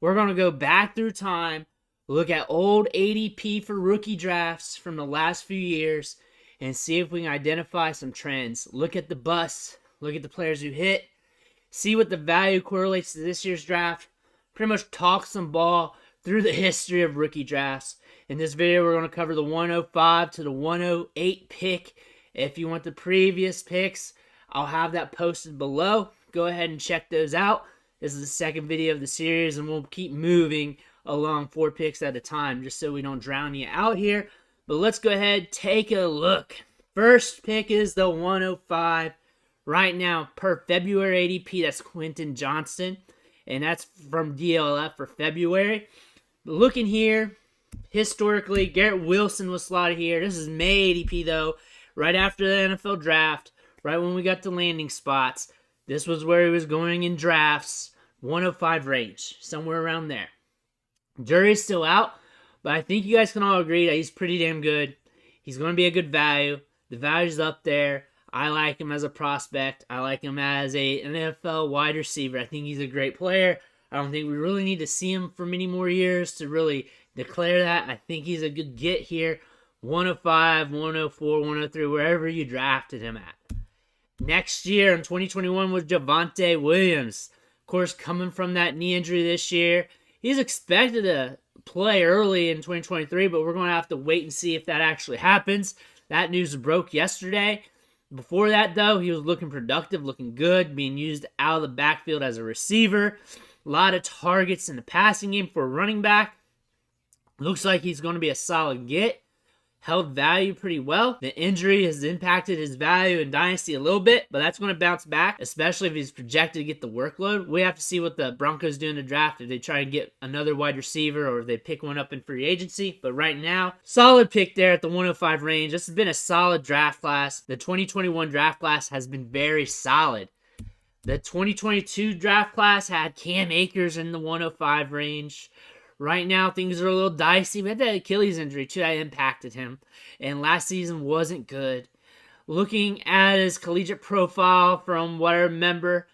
We're going to go back through time, look at old ADP for rookie drafts from the last few years, and see if we can identify some trends. Look at the busts, look at the players who hit, see what the value correlates to this year's draft, pretty much talk some ball through the history of rookie drafts. In this video, we're going to cover the 105 to the 108 pick. If you want the previous picks, I'll have that posted below. Go ahead and check those out. This is the second video of the series, and we'll keep moving along 4 picks at a time just so we don't drown you out here. But let's go ahead, take a look. First pick is the 105. Right now, per February ADP, that's Quentin Johnston, and that's from DLF for February. Looking here, historically, Garrett Wilson was slotted here. This is May ADP, though, right after the NFL draft, right when we got the landing spots. This was where he was going in drafts, 105 range, somewhere around there. Jury's still out, but I think you guys can all agree that he's pretty damn good. He's going to be a good value. The value's up there. I like him as a prospect. I like him as an NFL wide receiver. I think he's a great player. I don't think we really need to see him for many more years to really declare that. I think he's a good get here. 105, 104, 103, wherever you drafted him at. Next year in 2021 was Javonte Williams. Of course, coming from that knee injury this year, he's expected to play early in 2023, but we're going to have to wait and see if that actually happens. That news broke yesterday. Before that, though, he was looking productive, looking good, being used out of the backfield as a receiver. A lot of targets in the passing game for a running back. Looks like he's going to be a solid get. Held value pretty well. The injury has impacted his value in Dynasty a little bit, but that's going to bounce back, especially if he's projected to get the workload. We have to see what the Broncos do in the draft, if they try to get another wide receiver or if they pick one up in free agency. But right now, solid pick there at the 105 range. This has been a solid draft class. The 2021 draft class has been very solid. The 2022 draft class had Cam Akers in the 105 range. Right now, things are a little dicey. We had that Achilles injury, too, that impacted him. And last season wasn't good. Looking at his collegiate profile, from what I remember,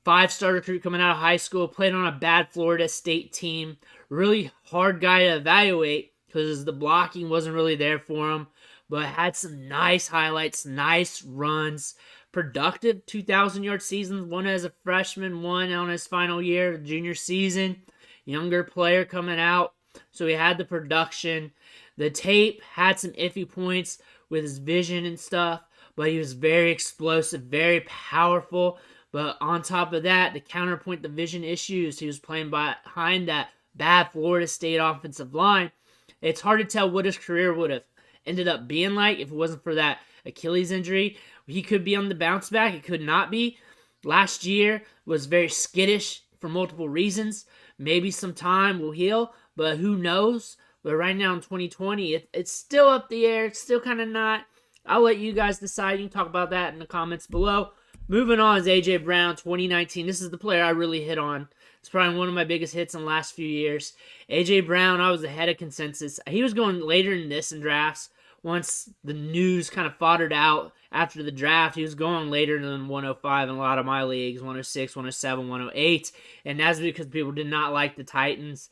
5-star recruit coming out of high school, played on a bad Florida State team. Really hard guy to evaluate because the blocking wasn't really there for him. But had some nice highlights, nice runs. Productive 2,000-yard seasons, one as a freshman, one on his final year, junior season. Younger player coming out, so he had the production. The tape had some iffy points with his vision and stuff, but he was very explosive, very powerful. But on top of that, the counterpoint the vision issues, he was playing behind that bad Florida State offensive line. It's hard to tell what his career would have ended up being like if it wasn't for that Achilles injury. He could be on the bounce back. It could not be. Last year was very skittish for multiple reasons. Maybe some time will heal, but who knows? But right now in 2020, it's still up the air. It's still kind of not. I'll let you guys decide. You can talk about that in the comments below. Moving on is A.J. Brown, 2019. This is the player I really hit on. It's probably one of my biggest hits in the last few years. A.J. Brown, I was ahead of consensus. He was going later than this in drafts. Once the news kind of foddered out after the draft, he was going later than 105 in a lot of my leagues, 106, 107, 108. And that's because people did not like the Titans.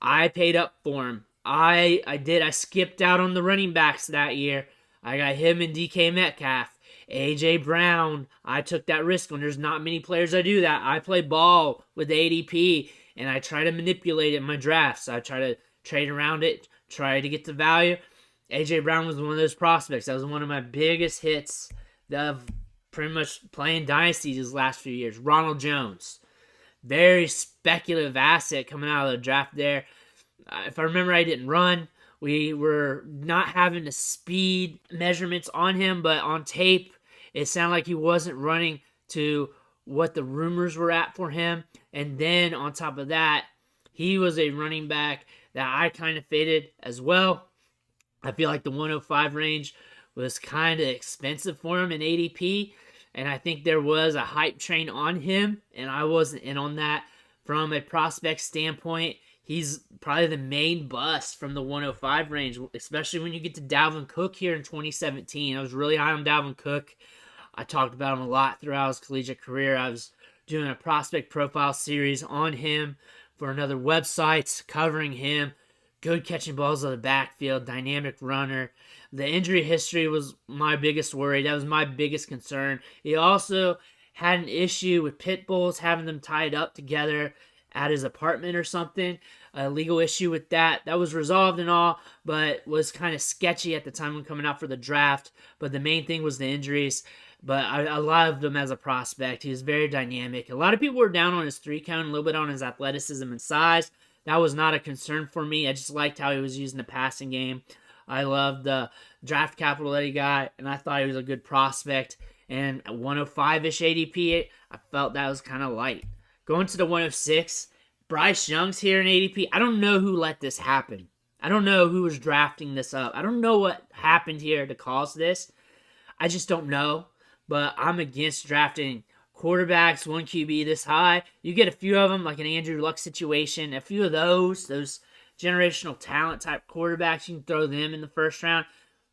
I paid up for him. I did. I skipped out on the running backs that year. I got him and DK Metcalf. A.J. Brown, I took that risk when there's not many players that do that. I play ball with the ADP, and I try to manipulate it in my drafts. I try to trade around it, try to get the value. A.J. Brown was one of those prospects. That was one of my biggest hits of pretty much playing Dynasty these last few years. Ronald Jones. Very speculative asset coming out of the draft there. If I remember, I didn't run. We were not having the speed measurements on him, but on tape, it sounded like he wasn't running to what the rumors were at for him. And then on top of that, he was a running back that I kind of faded as well. I feel like the 105 range was kind of expensive for him in ADP, and I think there was a hype train on him, and I wasn't in on that. From a prospect standpoint, he's probably the main bust from the 105 range, especially when you get to Dalvin Cook here in 2017. I was really high on Dalvin Cook. I talked about him a lot throughout his collegiate career. I was doing a prospect profile series on him for another website covering him. Good catching balls out of the backfield, dynamic runner. The injury history was my biggest worry. That was my biggest concern. He also had an issue with pit bulls, having them tied up together at his apartment or something. A legal issue with that. That was resolved and all, but was kind of sketchy at the time when coming out for the draft. But the main thing was the injuries. But I loved him as a prospect. He was very dynamic. A lot of people were down on his 3 count, a little bit on his athleticism and size. That was not a concern for me. I just liked how he was using the passing game. I loved the draft capital that he got, and I thought he was a good prospect. And 105-ish ADP, I felt that was kind of light. Going to the 106, Bryce Young's here in ADP. I don't know who let this happen. I don't know who was drafting this up. I don't know what happened here to cause this. I just don't know. But I'm against drafting quarterbacks, 1 QB this high. You get a few of them, like an Andrew Luck situation. A few of those generational talent type quarterbacks, you can throw them in the first round.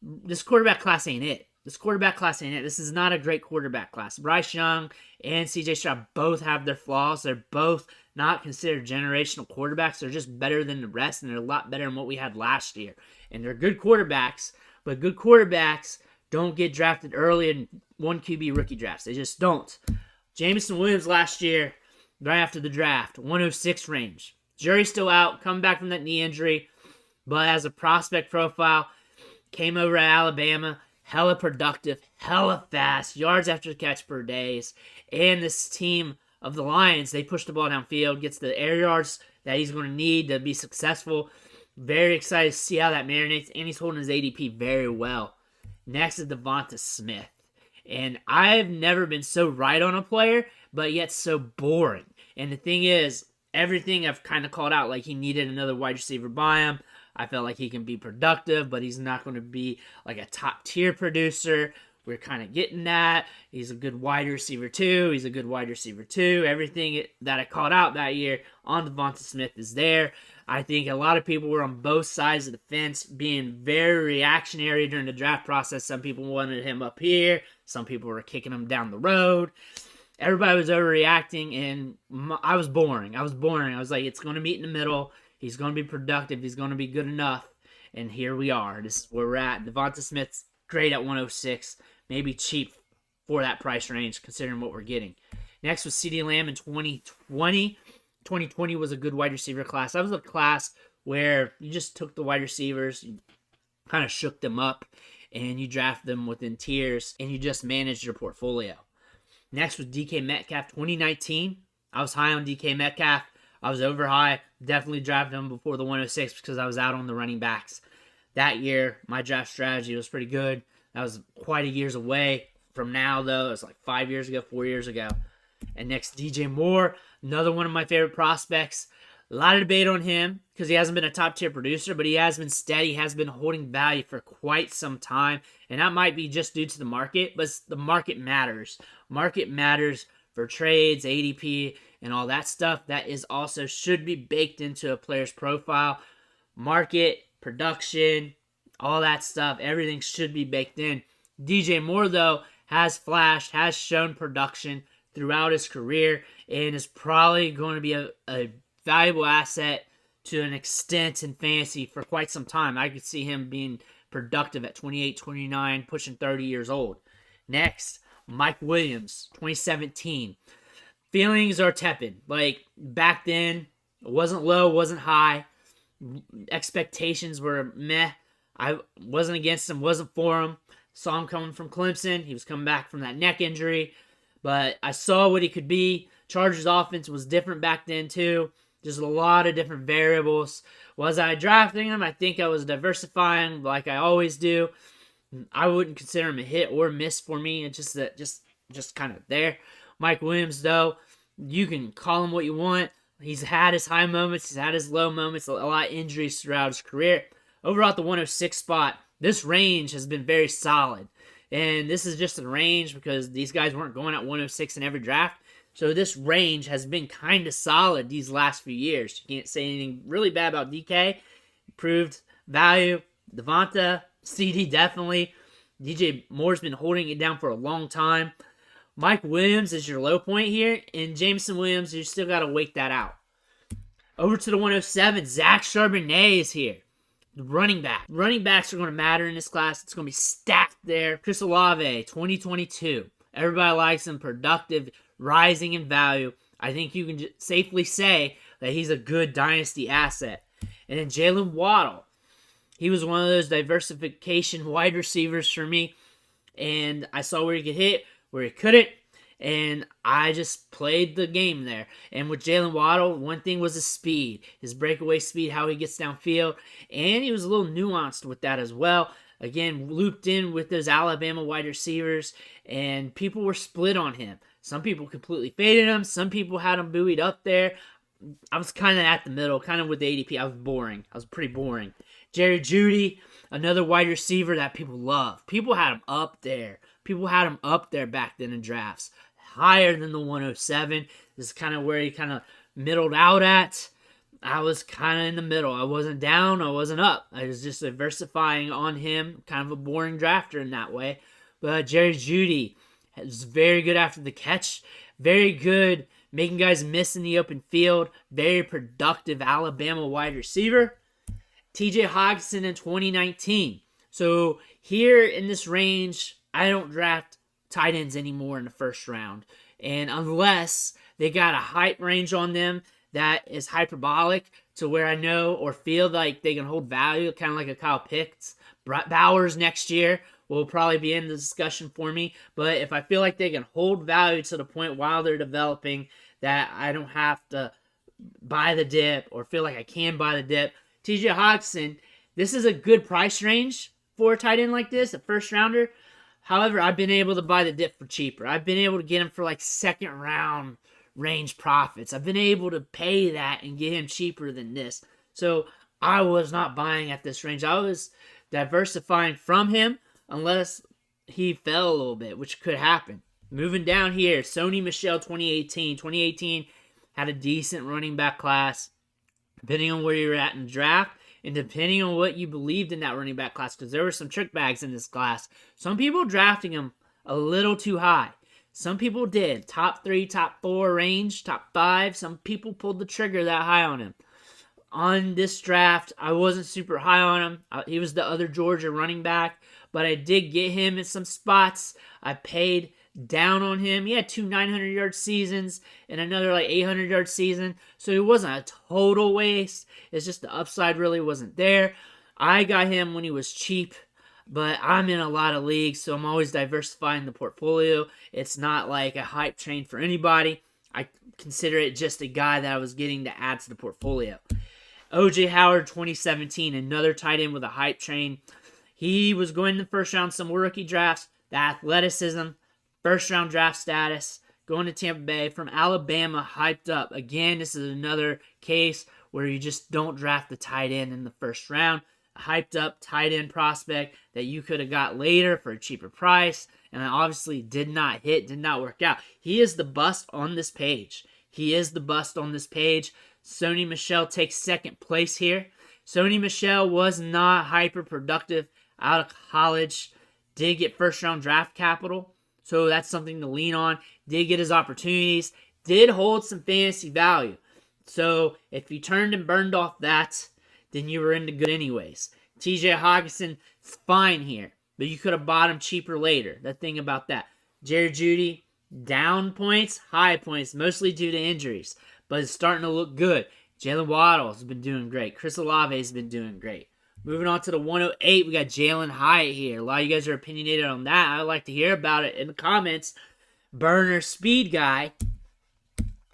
This quarterback class ain't it. This is not a great quarterback class. Bryce Young and CJ Stroud both have their flaws. They're both not considered generational quarterbacks. They're just better than the rest, and they're a lot better than what we had last year. And they're good quarterbacks, but good quarterbacks don't get drafted early in 1 QB rookie drafts. They just don't. Jameson Williams last year, right after the draft, 106 range. Jury's still out, coming back from that knee injury, but as a prospect profile, came over to Alabama, hella productive, hella fast, yards after the catch per days, and this team of the Lions, they push the ball downfield, gets the air yards that he's going to need to be successful. Very excited to see how that marinates, and he's holding his ADP very well. Next is Devonta Smith. And I've never been so right on a player, but yet so boring. And the thing is, everything I've kind of called out, like he needed another wide receiver by him. I felt like he can be productive, but he's not going to be like a top-tier producer. We're kind of getting that. He's a good wide receiver too. Everything that I called out that year on Devonta Smith is there. I think a lot of people were on both sides of the fence, being very reactionary during the draft process. Some people wanted him up here. Some people were kicking him down the road. Everybody was overreacting, and I was boring. I was like, it's going to meet in the middle. He's going to be productive. He's going to be good enough. And here we are. This is where we're at. Devonta Smith's great at 106. Maybe cheap for that price range, considering what we're getting. Next was CeeDee Lamb in 2020. 2020 was a good wide receiver class. That was a class where you just took the wide receivers, you kind of shook them up, and you draft them within tiers, and you just managed your portfolio. Next was DK Metcalf, 2019. I was high on DK Metcalf. I was over high. Definitely drafted him before the 106 because I was out on the running backs. That year, my draft strategy was pretty good. That was quite a years away from now, though. It was like 4 years ago. And next, DJ Moore, another one of my favorite prospects. A lot of debate on him because he hasn't been a top-tier producer, but he has been steady, has been holding value for quite some time. And that might be just due to the market, but the market matters. Market matters for trades, ADP, and all that stuff. That is also should be baked into a player's profile. Market, production, all that stuff, everything should be baked in. DJ Moore, though, has flashed, has shown production throughout his career, and is probably going to be a valuable asset to an extent in fantasy for quite some time. I could see him being productive at 28, 29, pushing 30 years old. Next, Mike Williams, 2017. Feelings are tepid. Like, back then, it wasn't low, wasn't high. Expectations were meh. I wasn't against him, wasn't for him. Saw him coming from Clemson. He was coming back from that neck injury. But I saw what he could be. Chargers offense was different back then too. Just a lot of different variables. Was I drafting him? I think I was diversifying like I always do. I wouldn't consider him a hit or miss for me. It's just that just kind of there. Mike Williams, though, you can call him what you want. He's had his high moments. He's had his low moments. A lot of injuries throughout his career. Overall, at the 106 spot, this range has been very solid. And this is just a range because these guys weren't going at 106 in every draft. So this range has been kind of solid these last few years. You can't say anything really bad about DK. Proved value. Devonta, CD definitely. DJ Moore's been holding it down for a long time. Mike Williams is your low point here. And Jameson Williams, you still got to wait that out. Over to the 107, Zach Charbonnet is here. The running back. Running backs are going to matter in this class. It's going to be stacked there. Chris Olave, 2022. Everybody likes him. Productive, rising in value. I think you can safely say that he's a good dynasty asset. And then Jalen Waddle. He was one of those diversification wide receivers for me. And I saw where he could hit, where he couldn't. And I just played the game there. And with Jalen Waddle, one thing was his speed. His breakaway speed, how he gets downfield. And he was a little nuanced with that as well. Again, looped in with those Alabama wide receivers. And people were split on him. Some people completely faded him. Some people had him buoyed up there. I was kind of at the middle, kind of with the ADP. I was boring. I was pretty boring. Jerry Jeudy, another wide receiver that people love. People had him up there. People had him up there back then in drafts. Higher than the 107. This is kind of where he kind of middled out at. I was kind of in the middle. I wasn't down. I wasn't up. I was just diversifying on him. Kind of a boring drafter in that way. But Jerry Jeudy was very good after the catch. Very good making guys miss in the open field. Very productive Alabama wide receiver. TJ Hockenson in 2019. So here in this range, I don't draft tight ends anymore in the first round. And unless they got a hype range on them that is hyperbolic to where I know or feel like they can hold value, kind of like a Kyle Pitts. Bowers next year will probably be in the discussion for me. But if I feel like they can hold value to the point while they're developing that I don't have to buy the dip or feel like I can buy the dip, TJ Hockenson, this is a good price range for a tight end like this, a first rounder. However, I've been able to buy the dip for cheaper. I've been able to get him for like second round range profits. I've been able to pay that and get him cheaper than this. So I was not buying at this range. I was diversifying from him unless he fell a little bit, which could happen. Moving down here, Sony Michel 2018. 2018 had a decent running back class, depending on where you're at in the draft. And depending on what you believed in that running back class, because there were some trick bags in this class. Some people drafting him a little too high. Some people did. Top 3, top 4 range, top 5. Some people pulled the trigger that high on him. On this draft, I wasn't super high on him. He was the other Georgia running back. But I did get him in some spots. I paid down on him. He had 2 900-yard seasons and another like 800-yard season. So it wasn't a total waste. It's just the upside really wasn't there. I got him when he was cheap, but I'm in a lot of leagues, so I'm always diversifying the portfolio. It's not like a hype train for anybody. I consider it just a guy that I was getting to add to the portfolio. OJ Howard 2017, another tight end with a hype train. He was going in the first round, some rookie drafts, the athleticism, first round draft status, going to Tampa Bay from Alabama, hyped up. Again, this is another case where you just don't draft the tight end in the first round. A hyped up tight end prospect that you could have got later for a cheaper price, and obviously did not hit, did not work out. He is the bust on this page. He is the bust on this page. Sony Michel takes second place here. Sony Michel was not hyper productive out of college. Did get first round draft capital. So that's something to lean on. Did get his opportunities. Did hold some fantasy value. So if you turned and burned off that, then you were into good anyways. TJ Hockenson, fine here. But you could have bought him cheaper later. The thing about that. Jerry Jeudy, down points, high points, mostly due to injuries. But it's starting to look good. Jalen Waddle has been doing great. Chris Olave has been doing great. Moving on to the 108, we got Jalen Hyatt here. A lot of you guys are opinionated on that. I'd like to hear about it in the comments. Burner speed guy,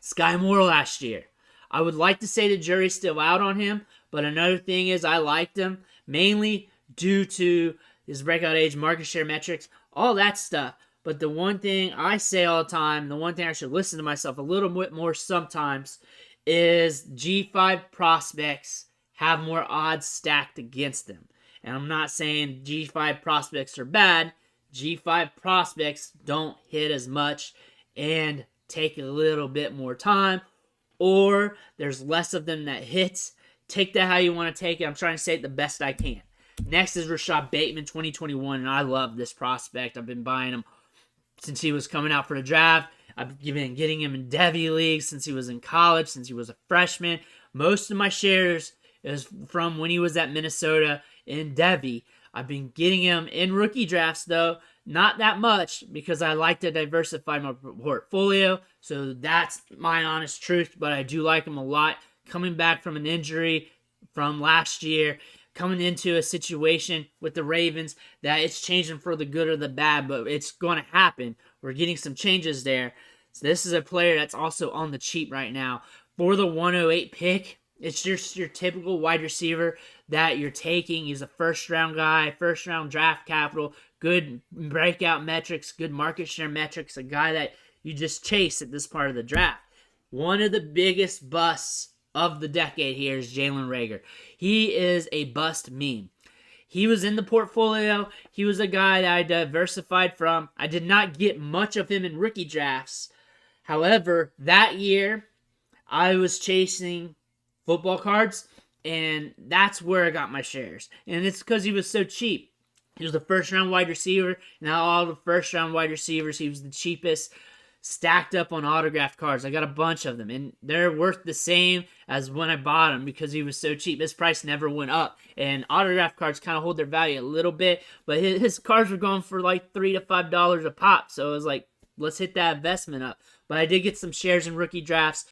Sky Moore last year. I would like to say the jury's still out on him, but another thing is I liked him, mainly due to his breakout age, market share metrics, all that stuff. But the one thing I say all the time, the one thing I should listen to myself a little bit more sometimes, is G5 prospects have more odds stacked against them. And I'm not saying G5 prospects are bad. G5 prospects don't hit as much and take a little bit more time, or there's less of them that hits. Take that how you want to take it. I'm trying to say it the best I can. Next is Rashad Bateman, 2021, and I love this prospect. I've been buying him since he was coming out for the draft. I've been getting him in Devy leagues since he was in college, since he was a freshman. Most of my shares is from when he was at Minnesota in Devy. I've been getting him in rookie drafts, though. Not that much, because I like to diversify my portfolio. So that's my honest truth, but I do like him a lot. Coming back from an injury from last year, coming into a situation with the Ravens that it's changing for the good or the bad, but it's going to happen. We're getting some changes there. So this is a player that's also on the cheap right now. For the 108 pick, it's just your typical wide receiver that you're taking. He's a first-round guy, first-round draft capital, good breakout metrics, good market share metrics, a guy that you just chase at this part of the draft. One of the biggest busts of the decade here is Jalen Reagor. He is a bust meme. He was in the portfolio. He was a guy that I diversified from. I did not get much of him in rookie drafts. However, that year, I was chasing football cards, and that's where I got my shares. And it's because he was so cheap. He was the first-round wide receiver. Now all the first-round wide receivers, he was the cheapest, stacked up on autographed cards. I got a bunch of them, and they're worth the same as when I bought them because he was so cheap. His price never went up, and autographed cards kind of hold their value a little bit, but his cards were going for like $3 to $5 a pop, so it was like, let's hit that investment up. But I did get some shares in rookie drafts.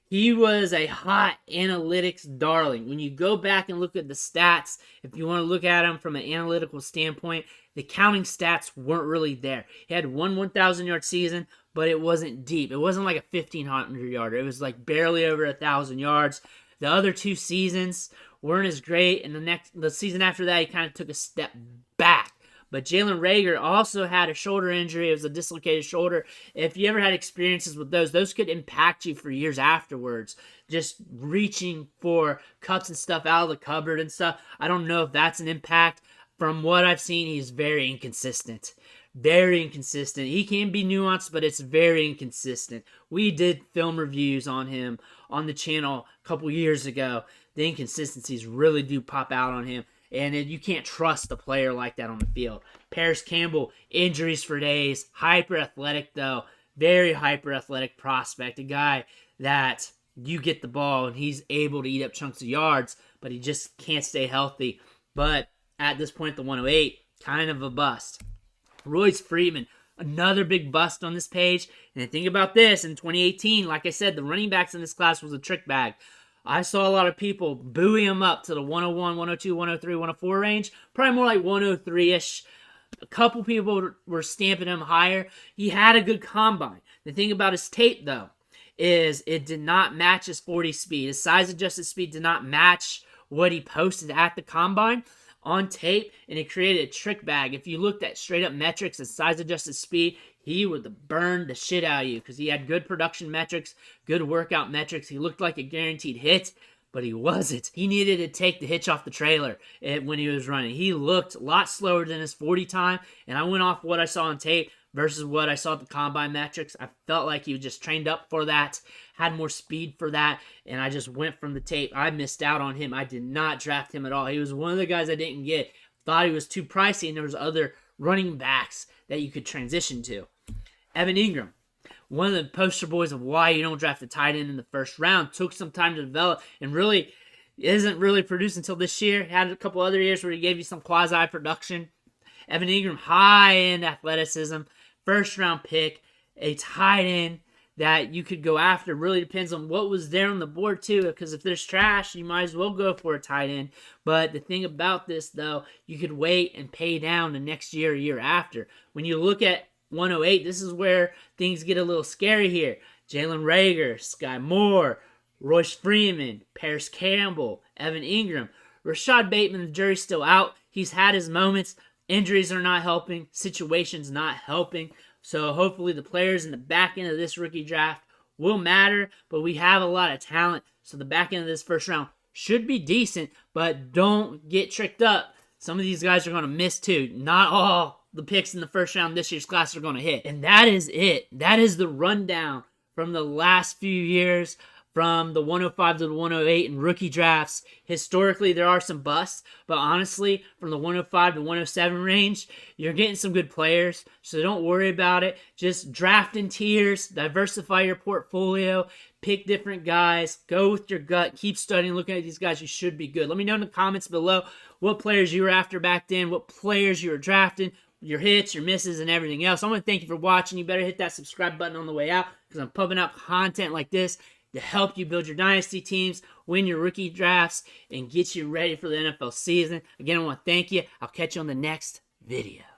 He was a hot analytics darling. When you go back and look at the stats, if you want to look at him from an analytical standpoint, the counting stats weren't really there. He had one 1,000-yard season, but it wasn't deep. It wasn't like a 1,500-yarder. It was like barely over 1,000 yards. The other two seasons weren't as great, and the season after that, he kind of took a step back. But Jalen Reagor also had a shoulder injury. It was a dislocated shoulder. If you ever had experiences with those could impact you for years afterwards. Just reaching for cups and stuff out of the cupboard and stuff. I don't know if that's an impact. From what I've seen, he's very inconsistent. Very inconsistent. He can be nuanced, but it's very inconsistent. We did film reviews on him on the channel a couple years ago. The inconsistencies really do pop out on him. And you can't trust a player like that on the field. Paris Campbell, injuries for days. Hyper athletic, though. Very hyper athletic prospect. A guy that you get the ball and he's able to eat up chunks of yards, but he just can't stay healthy. But at this point, the 108, kind of a bust. Royce Freeman, another big bust on this page. And think about this. In 2018, like I said, the running backs in this class was a trick bag. I saw a lot of people buoy him up to the 101, 102, 103, 104 range. Probably more like 103-ish. A couple people were stamping him higher. He had a good combine. The thing about his tape, though, is it did not match his 40 speed. His size-adjusted speed did not match what he posted at the combine on tape, and it created a trick bag. If you looked at straight-up metrics and size-adjusted speed, he would burn the shit out of you because he had good production metrics, good workout metrics. He looked like a guaranteed hit, but he wasn't. He needed to take the hitch off the trailer when he was running. He looked a lot slower than his 40 time, and I went off what I saw on tape versus what I saw at the combine metrics. I felt like he was just trained up for that, had more speed for that, and I just went from the tape. I missed out on him. I did not draft him at all. He was one of the guys I didn't get. Thought he was too pricey, and there was other running backs that you could transition to. Evan Ingram, one of the poster boys of why you don't draft a tight end in the first round, took some time to develop and really isn't really produced until this year. Had a couple other years where he gave you some quasi-production. Evan Ingram, high-end athleticism, first-round pick, a tight end that you could go after. Really depends on what was there on the board, too, because if there's trash, you might as well go for a tight end. But the thing about this, though, you could wait and pay down the next year or year after. When you look at 108, this is where things get a little scary here. Jalen Reagor, Sky Moore, Royce Freeman, Paris Campbell, Evan Ingram. Rashad Bateman, the jury's still out. He's had his moments. Injuries are not helping. Situations not helping. So hopefully the players in the back end of this rookie draft will matter. But we have a lot of talent. So the back end of this first round should be decent. But don't get tricked up. Some of these guys are going to miss too. Not all the picks in the first round this year's class are going to hit. And that is it. That is the rundown from the last few years from the 105 to the 108 in rookie drafts. Historically, there are some busts, but honestly, from the 105 to 107 range, you're getting some good players, so don't worry about it. Just draft in tiers, diversify your portfolio, pick different guys, go with your gut, keep studying, looking at these guys. You should be good. Let me know in the comments below what players you were after back then, what players you were drafting, your hits, your misses, and everything else. I want to thank you for watching. You better hit that subscribe button on the way out because I'm pumping out content like this to help you build your dynasty teams, win your rookie drafts, and get you ready for the NFL season. Again, I want to thank you. I'll catch you on the next video.